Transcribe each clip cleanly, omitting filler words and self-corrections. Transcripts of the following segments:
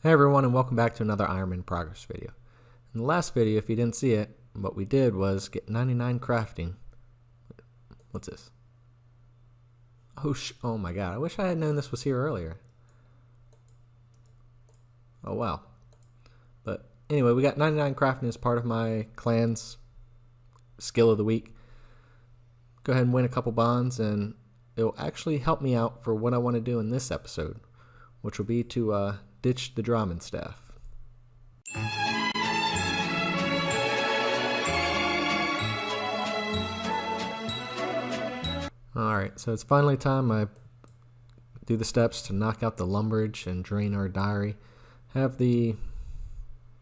Hey everyone, and welcome back to another Ironman progress video. In the last video, if you didn't see it, what we did was get 99 crafting. What's this? Oh my god, I wish I had known this was here earlier. Oh wow. But anyway, we got 99 crafting as part of my clan's skill of the week. Go ahead and win a couple bonds, and it will actually help me out for what I want to do in this episode, which will be to ditch the Dramen staff. Alright, so it's finally time I do the steps to knock out the Lumbridge and drain our diary. Have the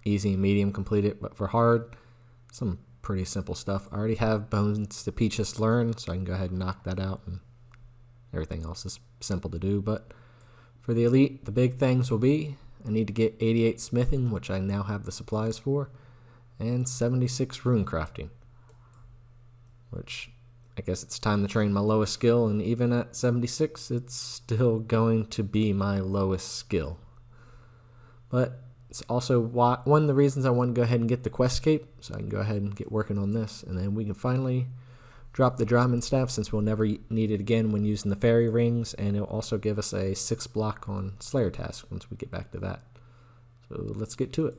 easy and medium completed, but for hard, some pretty simple stuff. I already have Bones to Peaches learned, so I can go ahead and knock that out, and everything else is simple to do. But for the elite, the big things will be, I need to get 88 smithing, which I now have the supplies for, and 76 rune crafting, which I guess it's time to train my lowest skill, and even at 76, it's still going to be my lowest skill. But it's also one of the reasons I want to go ahead and get the quest cape, so I can go ahead and get working on this, and then we can finally drop the Dramen staff, since we'll never need it again when using the fairy rings, and it'll also give us a 6 block on Slayer task once we get back to that. So let's get to it.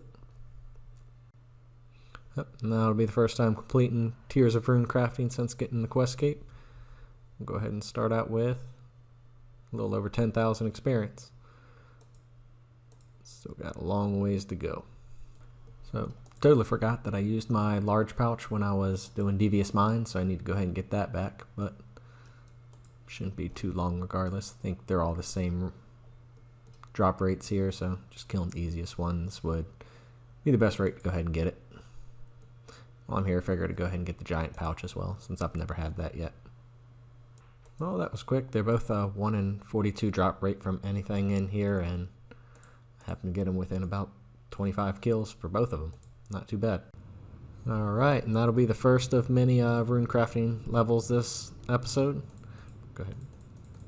Yep, and that'll be the first time completing Tiers of Rune crafting since getting the quest cape. We'll go ahead and start out with a little over 10,000 experience. Still got a long ways to go. So totally forgot that I used my large pouch when I was doing Devious Mine, so I need to go ahead and get that back, but shouldn't be too long regardless. I think they're all the same drop rates here, so just killing the easiest ones would be the best rate to go ahead and get it. While I'm here, I figured to go ahead and get the giant pouch as well, since I've never had that yet. Well, that was quick. They're both 1 in 42 drop rate from anything in here, and I happened to get them within about 25 kills for both of them. Not too bad. Alright, and that'll be the first of many rune crafting levels this episode. Go ahead.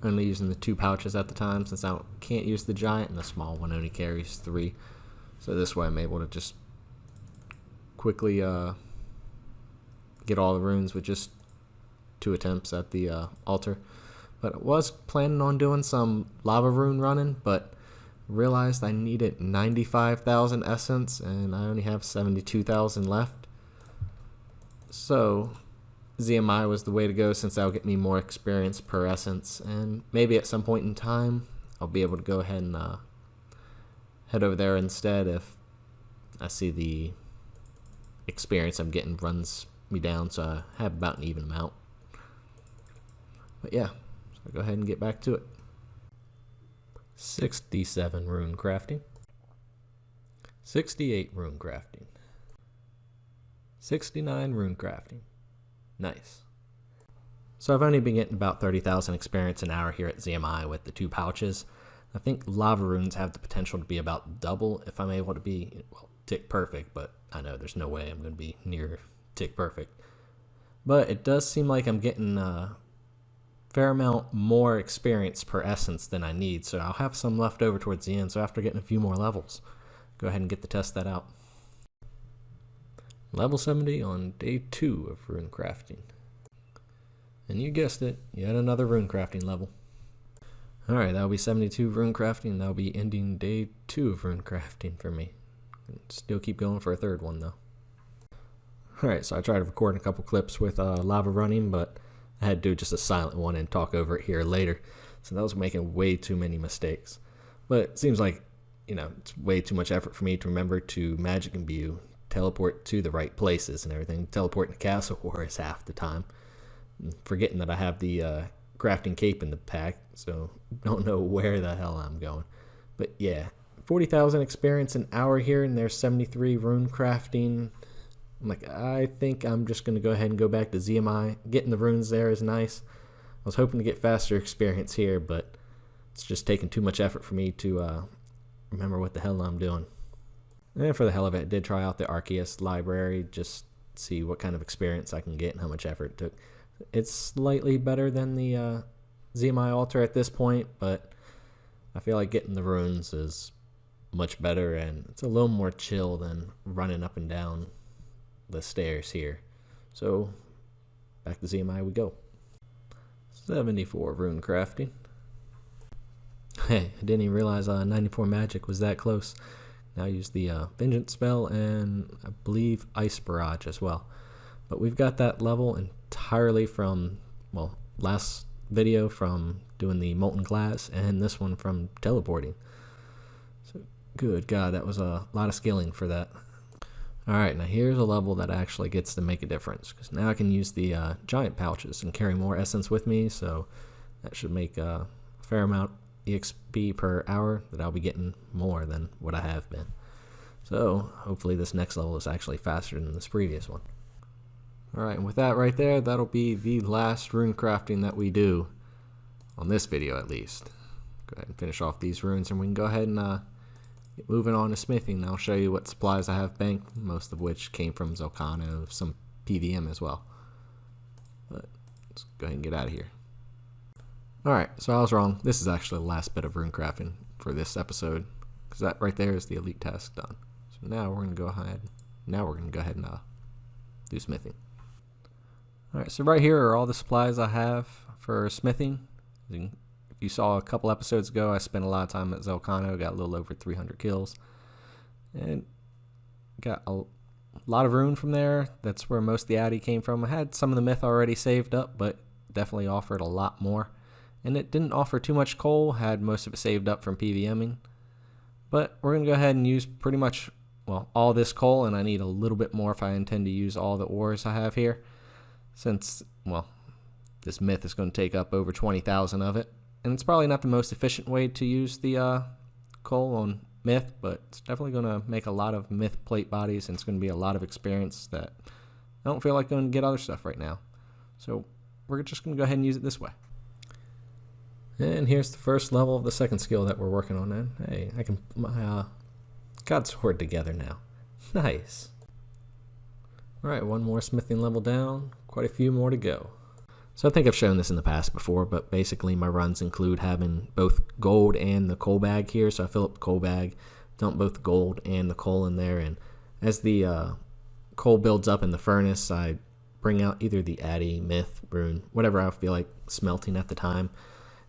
Only using the 2 pouches at the time, since I can't use the giant, and the small one only carries 3. So this way I'm able to just quickly get all the runes with just 2 attempts at the altar. But I was planning on doing some lava rune running, but realized I needed 95,000 essence, and I only have 72,000 left. So ZMI was the way to go, since that'll get me more experience per essence, and maybe at some point in time I'll be able to go ahead and head over there instead if I see the experience I'm getting runs me down, so I have about an even amount. But yeah, so I'll go ahead and get back to it. 67 rune crafting, 68 rune crafting, 69 rune crafting. Nice. So I've only been getting about 30,000 experience an hour here at ZMI with the 2 pouches. I think lava runes have the potential to be about double if I'm able to be, well, tick perfect, but I know there's no way I'm going to be near tick perfect. But it does seem like I'm getting fair amount more experience per essence than I need, so I'll have some left over towards the end. So after getting a few more levels, go ahead and get to test that out. Level 70 on day 2 of rune crafting, and you guessed it, yet another rune crafting level. Alright, that'll be 72 rune crafting, and that'll be ending day 2 of rune crafting for me. Still keep going for a third one though. Alright, so I tried to record a couple clips with lava running, but I had to do just a silent one and talk over it here later. So that was making way too many mistakes. But it seems like, you know, it's way too much effort for me to remember to magic imbue, teleport to the right places and everything. Teleporting to Castle War is half the time. Forgetting that I have the crafting cape in the pack, so don't know where the hell I'm going. But yeah, 40,000 experience an hour here, and there's 73 rune crafting. I'm like, I think I'm just going to go ahead and go back to ZMI. Getting the runes there is nice. I was hoping to get faster experience here, but it's just taking too much effort for me to remember what the hell I'm doing. And for the hell of it, I did try out the Arceus library, just see what kind of experience I can get and how much effort it took. It's slightly better than the ZMI altar at this point, but I feel like getting the runes is much better, and it's a little more chill than running up and down the stairs here. So back to ZMI we go. 74 rune crafting. Hey, I didn't even realize 94 magic was that close. Now I use the Vengeance spell and I believe Ice Barrage as well. But we've got that level entirely from, well, last video from doing the Molten Glass and this one from teleporting. So good God, that was a lot of scaling for that. Alright, now here's a level that actually gets to make a difference, because now I can use the giant pouches and carry more essence with me, so that should make a fair amount EXP per hour that I'll be getting more than what I have been. So hopefully this next level is actually faster than this previous one. Alright, and with that right there, that'll be the last rune crafting that we do on this video at least. Go ahead and finish off these runes and we can go ahead and get moving on to smithing. I'll show you what supplies I have banked, most of which came from Zelcano, some PVM as well. But let's go ahead and get out of here. Alright, so I was wrong. This is actually the last bit of rune crafting for this episode, because that right there is the elite task done. So now we're going to go ahead and do smithing. Alright, so right here are all the supplies I have for smithing. If you saw a couple episodes ago, I spent a lot of time at Zelcano, got a little over 300 kills, and got a lot of rune from there. That's where most of the Addy came from. I had some of the myth already saved up, but definitely offered a lot more. And it didn't offer too much coal, had most of it saved up from PVMing. But we're going to go ahead and use pretty much, well, all this coal, and I need a little bit more if I intend to use all the ores I have here. Since, well, this myth is going to take up over 20,000 of it. And it's probably not the most efficient way to use the coal on myth, but it's definitely going to make a lot of myth plate bodies, and it's going to be a lot of experience that I don't feel like going to get other stuff right now. So we're just going to go ahead and use it this way. And here's the first level of the second skill that we're working on then. Hey, I can put my God sword together now. Nice. Alright, one more smithing level down, quite a few more to go. So I think I've shown this in the past before, but basically my runs include having both gold and the coal bag here. So I fill up the coal bag, dump both the gold and the coal in there, and as the coal builds up in the furnace, I bring out either the Addy, myth, rune, whatever I feel like smelting at the time.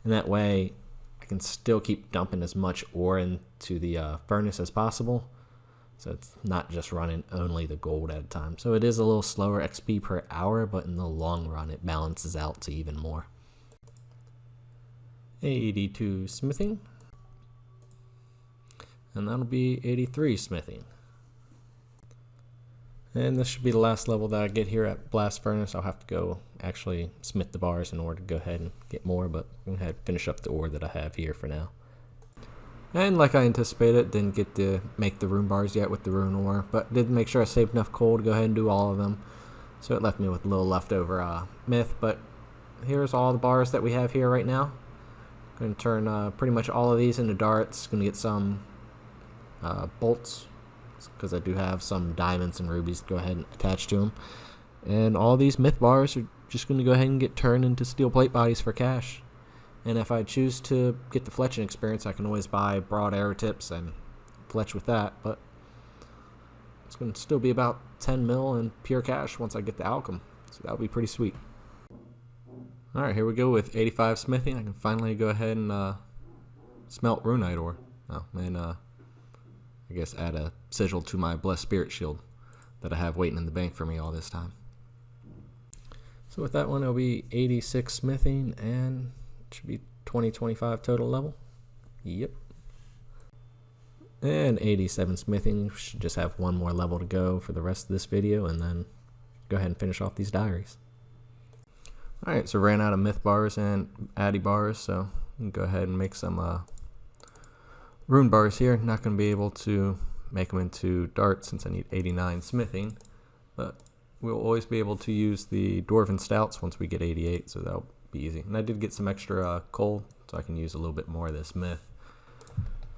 And that way I can still keep dumping as much ore into the furnace as possible. So it's not just running only the gold at a time. So it is a little slower XP per hour, but in the long run it balances out to even more. 82 smithing. And that'll be 83 smithing. And this should be the last level that I get here at Blast Furnace. I'll have to go actually smith the bars in order to go ahead and get more, but I'm going to finish up the ore that I have here for now. And like I anticipated, didn't get to make the rune bars yet with the rune ore, but did make sure I saved enough coal to go ahead and do all of them. So it left me with a little leftover myth, but here's all the bars that we have here right now. Going to turn pretty much all of these into darts. Going to get some bolts, because I do have some diamonds and rubies to go ahead and attach to them. And all these myth bars are just going to go ahead and get turned into steel plate bodies for cash. And if I choose to get the fletching experience, I can always buy broad arrow tips and fletch with that. But it's going to still be about 10 mil in pure cash once I get the alchem. So that'll be pretty sweet. Alright, here we go with 85 smithing. I can finally go ahead and smelt runite ore. Oh, and I guess add a sigil to my blessed spirit shield that I have waiting in the bank for me all this time. So with that one, it'll be 86 smithing, and it should be 20-25 total level. Yep. And 87 smithing. Should just have one more level to go for the rest of this video, and then go ahead and finish off these diaries. Alright, so ran out of myth bars and Addy bars, so we can go ahead and make some rune bars here. Not going to be able to make them into darts since I need 89 smithing, but we'll always be able to use the dwarven stouts once we get 88, so that'll be easy. And I did get some extra coal, so I can use a little bit more of this myth.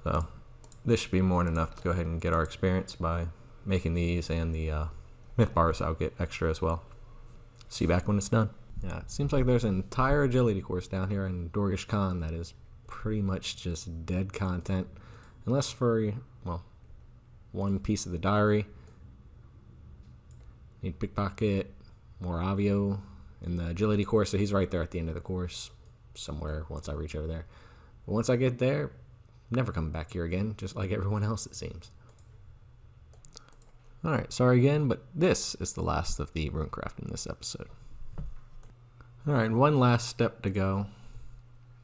So this should be more than enough to go ahead and get our experience by making these, and the myth bars I'll get extra as well. See you back when it's done. Yeah, it seems like there's an entire agility course down here in Dorgish Khan that is pretty much just dead content. Unless for well, one piece of the diary. Need pickpocket, more avio, and the agility course. So he's right there at the end of the course, somewhere once I reach over there. But once I get there, never coming back here again, just like everyone else it seems. Alright, sorry again, but this is the last of the runecraft in this episode. Alright, one last step to go.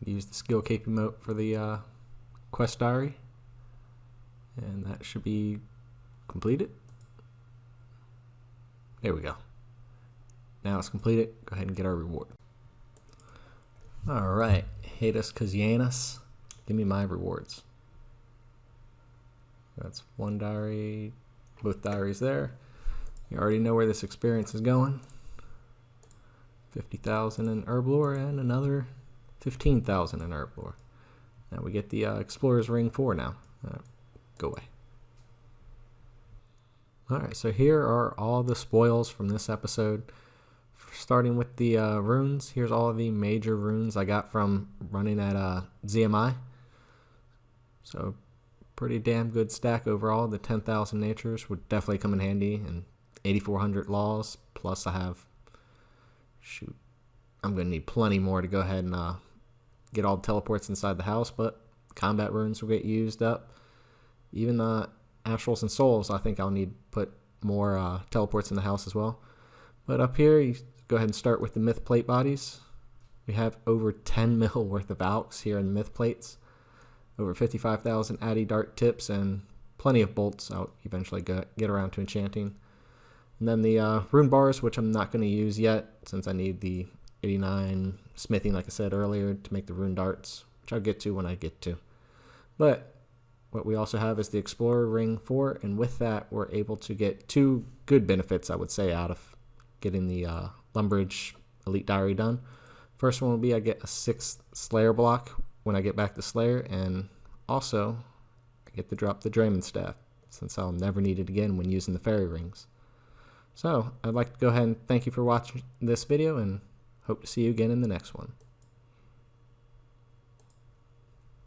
Use the skill cape emote for the quest diary. And that should be completed. There we go. Now it's completed. Go ahead and get our reward. Alright, hate us cause you ain't us. Give me my rewards. That's one diary, both diaries there. You already know where this experience is going. 50,000 in Herblore and another 15,000 in Herblore. Now we get the Explorer's Ring 4 now. Go away. Alright, so here are all the spoils from this episode. Starting with the runes, here's all of the major runes I got from running at ZMI. So pretty damn good stack overall. The 10,000 natures would definitely come in handy, and 8,400 laws. Plus I have, shoot, I'm going to need plenty more to go ahead and get all the teleports inside the house, but combat runes will get used up. Even astrals and souls, I think I'll need to put more teleports in the house as well. But up here, you go ahead and start with the myth plate bodies. We have over 10 mil worth of alks here in the myth plates. Over 55,000 Addy Dart tips and plenty of bolts I'll eventually get around to enchanting. And then the rune bars, which I'm not going to use yet since I need the 89 smithing, like I said earlier, to make the rune darts, which I'll get to when I get to. But what we also have is the Explorer Ring 4, and with that we're able to get two good benefits, I would say, out of getting the Lumbridge Elite Diary done. First one will be I get a 6th Slayer block when I get back to Slayer, and also I get to drop the Dramen staff, since I'll never need it again when using the fairy rings. So I'd like to go ahead and thank you for watching this video, and hope to see you again in the next one.